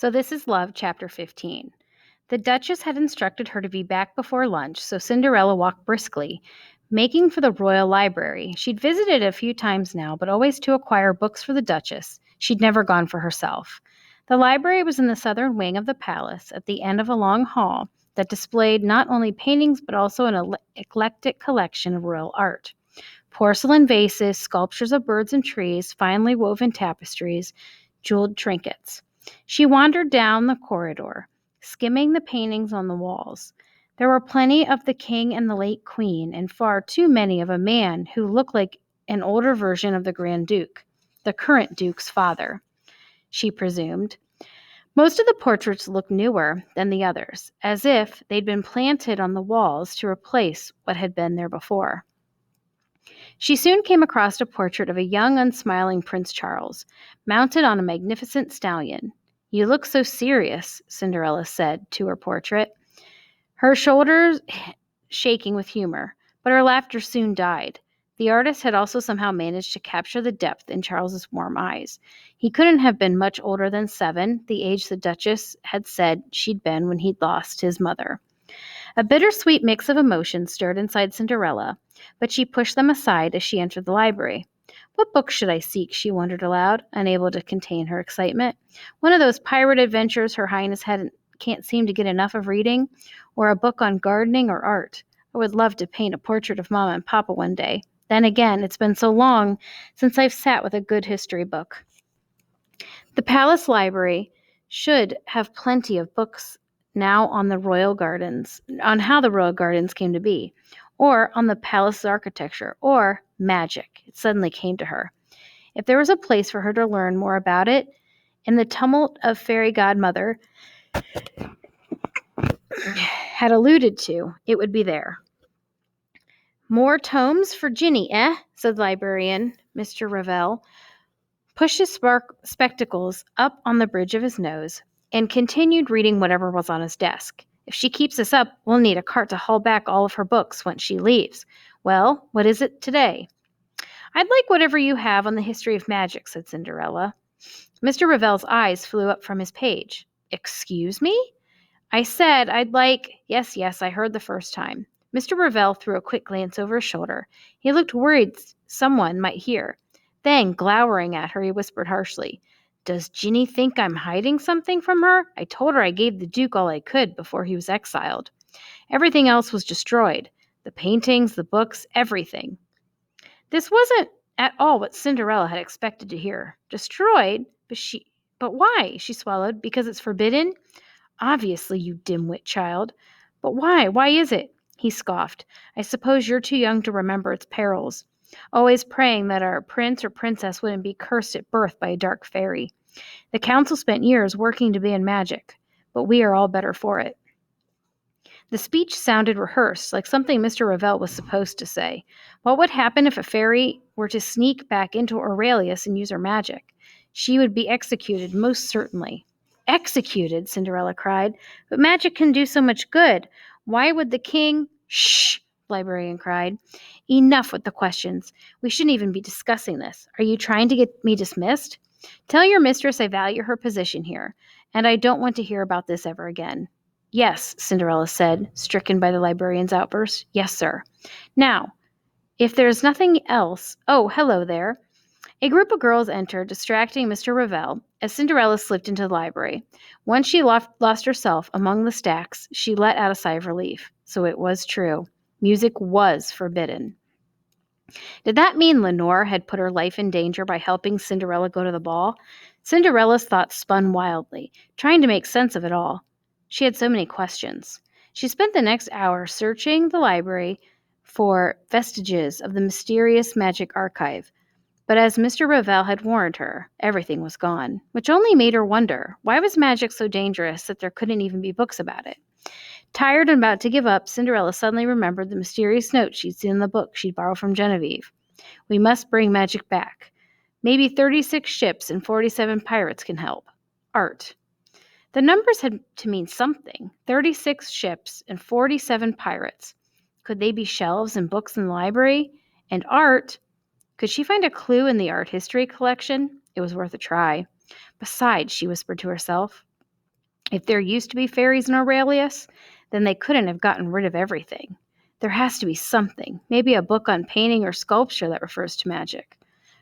So this is Love, Chapter 15. The Duchess had instructed her to be back before lunch, so Cinderella walked briskly, making for the royal library. She'd visited it a few times now, but always to acquire books for the Duchess. She'd never gone for herself. The library was in the southern wing of the palace, at the end of a long hall that displayed not only paintings but also an eclectic collection of royal art. Porcelain vases, sculptures of birds and trees, finely woven tapestries, jeweled trinkets. She wandered down the corridor, skimming the paintings on the walls. There were plenty of the king and the late queen, and far too many of a man who looked like an older version of the Grand Duke, the current Duke's father, she presumed. Most of the portraits looked newer than the others, as if they'd been planted on the walls to replace what had been there before. She soon came across a portrait of a young, unsmiling Prince Charles, mounted on a magnificent stallion. "You look so serious," Cinderella said to her portrait, her shoulders shaking with humor, but her laughter soon died. The artist had also somehow managed to capture the depth in Charles's warm eyes. He couldn't have been much older than 7, the age the Duchess had said she'd been when he'd lost his mother. A bittersweet mix of emotions stirred inside Cinderella, but she pushed them aside as she entered the library. What book should I seek? She wondered aloud, unable to contain her excitement. One of those pirate adventures Her Highness can't seem to get enough of reading, or a book on gardening or art. I would love to paint a portrait of Mama and Papa one day. Then again, it's been so long since I've sat with a good history book. The palace library should have plenty of books now on the royal gardens, on how the royal gardens came to be, or on the palace's architecture, or magic. It suddenly came to her. If there was a place for her to learn more about it, in the tumult of fairy godmother had alluded to, it would be there. "More tomes for Ginny, eh?" said librarian Mr. Revell, pushed his spectacles up on the bridge of his nose, and continued reading whatever was on his desk. "If she keeps us up, we'll need a cart to haul back all of her books once she leaves. Well, what is it today?" "I'd like whatever you have on the history of magic," said Cinderella. Mr. Revell's eyes flew up from his page. "Excuse me?" "I said I'd like—" Yes, I heard the first time." Mr. Revell threw a quick glance over his shoulder. He looked worried someone might hear. Then, glowering at her, he whispered harshly, "Does Ginny think I'm hiding something from her? I told her I gave the Duke all I could before he was exiled. Everything else was destroyed. The paintings, the books, everything." This wasn't at all what Cinderella had expected to hear. Destroyed? But why? She swallowed. "Because it's forbidden?" "Obviously, you dim-wit child. But why? Why is it?" He scoffed. "I suppose you're too young to remember its perils. Always praying that our prince or princess wouldn't be cursed at birth by a dark fairy. The council spent years working to ban magic, but we are all better for it." The speech sounded rehearsed, like something Mr. Revell was supposed to say. What would happen if a fairy were to sneak back into Aurelius and use her magic? She would be executed, most certainly. "Executed?" Cinderella cried. "But magic can do so much good. Why would the king—" "Shh!" the librarian cried. "Enough with the questions. We shouldn't even be discussing this. Are you trying to get me dismissed? Tell your mistress I value her position here, and I don't want to hear about this ever again." "Yes," Cinderella said, stricken by the librarian's outburst. "Yes, sir. Now, if there's nothing else— Oh, hello there." A group of girls entered, distracting Mr. Revell, as Cinderella slipped into the library. Once she lost herself among the stacks, she let out a sigh of relief. So it was true. Music was forbidden. Did that mean Lenore had put her life in danger by helping Cinderella go to the ball? Cinderella's thoughts spun wildly, trying to make sense of it all. She had so many questions. She spent the next hour searching the library for vestiges of the mysterious magic archive. But as Mr. Revell had warned her, everything was gone, which only made her wonder, why was magic so dangerous that there couldn't even be books about it? Tired and about to give up, Cinderella suddenly remembered the mysterious note she'd seen in the book she'd borrowed from Genevieve. "We must bring magic back. Maybe 36 ships and 47 pirates can help. Art." The numbers had to mean something. 36 ships and 47 pirates. Could they be shelves and books in the library? And art? Could she find a clue in the art history collection? It was worth a try. Besides, she whispered to herself, If there used to be fairies in Aurelius, then they couldn't have gotten rid of everything. There has to be something, maybe a book on painting or sculpture that refers to magic.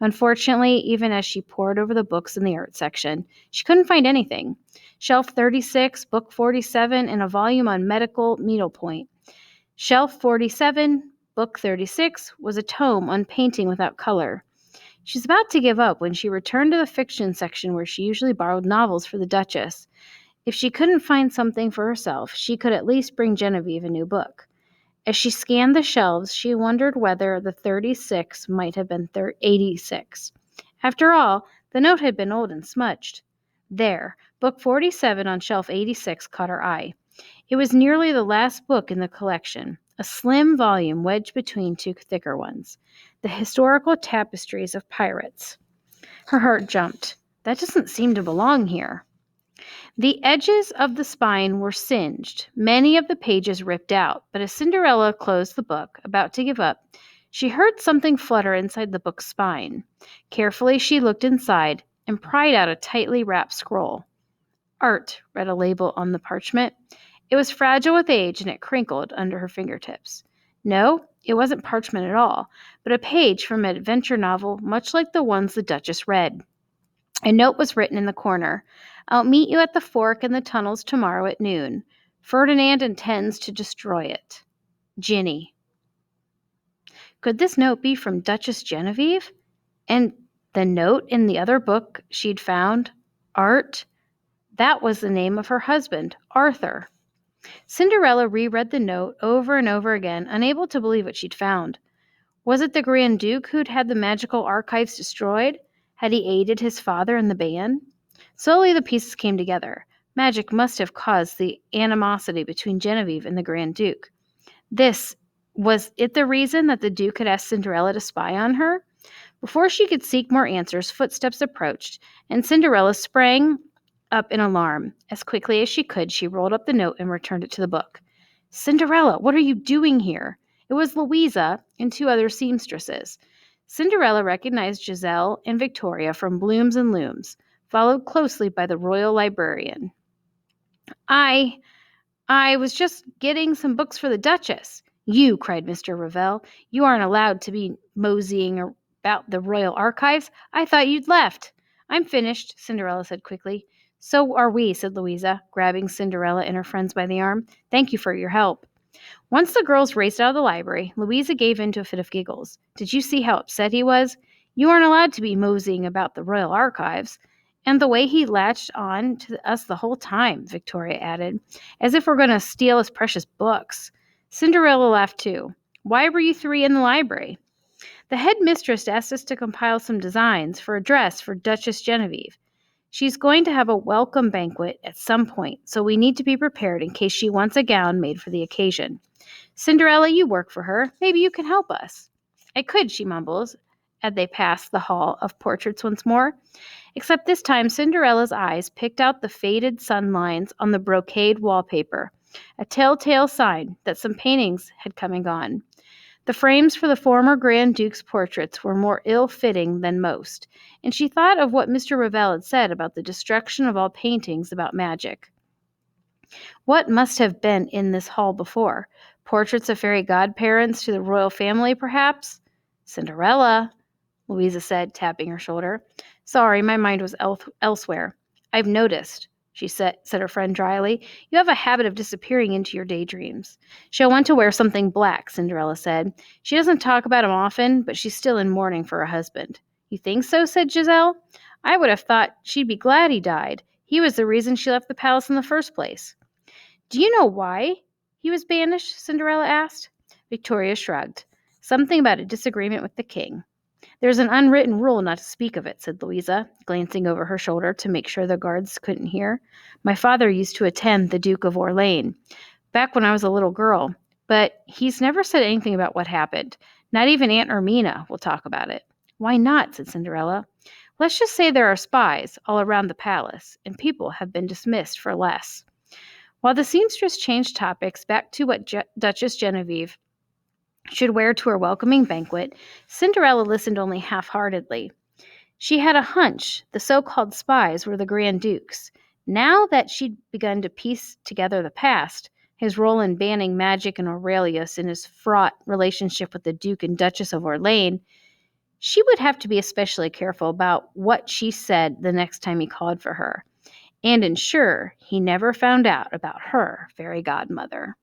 Unfortunately, even as she pored over the books in the art section, she couldn't find anything. Shelf 36, book 47, and a volume on medical needlepoint. Shelf 47, book 36, was a tome on painting without color. She was about to give up when she returned to the fiction section where she usually borrowed novels for the Duchess. If she couldn't find something for herself, she could at least bring Genevieve a new book. As she scanned the shelves, she wondered whether the 36 might have been 86. After all, the note had been old and smudged. There, book 47 on shelf 86 caught her eye. It was nearly the last book in the collection, a slim volume wedged between two thicker ones, The Historical Tapestries of Pirates. Her heart jumped. That doesn't seem to belong here. The edges of the spine were singed, many of the pages ripped out, but as Cinderella closed the book, about to give up, she heard something flutter inside the book's spine. Carefully she looked inside and pried out a tightly wrapped scroll. Art, read a label on the parchment. It was fragile with age, and it crinkled under her fingertips. No, it wasn't parchment at all, but a page from an adventure novel much like the ones the Duchess read. A note was written in the corner. I'll meet you at the fork in the tunnels tomorrow at noon. Ferdinand intends to destroy it. Ginny. Could this note be from Duchess Genevieve? And the note in the other book she'd found, Art, that was the name of her husband, Arthur. Cinderella reread the note over and over again, unable to believe what she'd found. Was it the Grand Duke who'd had the magical archives destroyed? Had he aided his father in the ban? Slowly the pieces came together. Magic must have caused the animosity between Genevieve and the Grand Duke. Was it the reason that the Duke had asked Cinderella to spy on her? Before she could seek more answers, footsteps approached, and Cinderella sprang up in alarm. As quickly as she could, she rolled up the note and returned it to the book. Cinderella, what are you doing here? It was Louisa and two other seamstresses. Cinderella recognized Giselle and Victoria from Blooms and Looms, followed closely by the royal librarian. I was just getting some books for the Duchess. You, cried Mr. Revell, you aren't allowed to be moseying about the royal archives. I thought you'd left. I'm finished, Cinderella said quickly. So are we, said Louisa, grabbing Cinderella and her friends by the arm. Thank you for your help. Once the girls raced out of the library, Louisa gave in to a fit of giggles. Did you see how upset he was? You aren't allowed to be moseying about the royal archives. And the way he latched on to us the whole time, Victoria added, as if we're going to steal his precious books. Cinderella laughed too. Why were you three in the library? The head mistress asked us to compile some designs for a dress for Duchess Genevieve. She's going to have a welcome banquet at some point, so we need to be prepared in case she wants a gown made for the occasion. Cinderella, you work for her. Maybe you can help us. I could, she mumbles, as they passed the hall of portraits once more. Except this time, Cinderella's eyes picked out the faded sun lines on the brocade wallpaper, a telltale sign that some paintings had come and gone. The frames for the former Grand Duke's portraits were more ill-fitting than most, and she thought of what Mr. Revell had said about the destruction of all paintings about magic. What must have been in this hall before? Portraits of fairy godparents to the royal family, perhaps? Cinderella, Louisa said, tapping her shoulder. Sorry, my mind was elsewhere. I've noticed, she said her friend dryly. You have a habit of disappearing into your daydreams. She'll want to wear something black, Cinderella said. She doesn't talk about him often, but she's still in mourning for her husband. You think so? Said Giselle. I would have thought she'd be glad he died. He was the reason she left the palace in the first place. Do you know why he was banished? Cinderella asked. Victoria shrugged. Something about a disagreement with the king. There's an unwritten rule not to speak of it, said Louisa, glancing over her shoulder to make sure the guards couldn't hear. My father used to attend the Duke of Orleans back when I was a little girl, but he's never said anything about what happened. Not even Aunt Ermina will talk about it. Why not? Said Cinderella. Let's just say there are spies all around the palace, and people have been dismissed for less. While the seamstress changed topics back to what Duchess Genevieve should wear to her welcoming banquet, Cinderella listened only half-heartedly. She had a hunch the so-called spies were the Grand Dukes. Now that she'd begun to piece together the past, his role in banning magic in Aurelius and his fraught relationship with the Duke and Duchess of Orleans, she would have to be especially careful about what she said the next time he called for her, and ensure he never found out about her fairy godmother.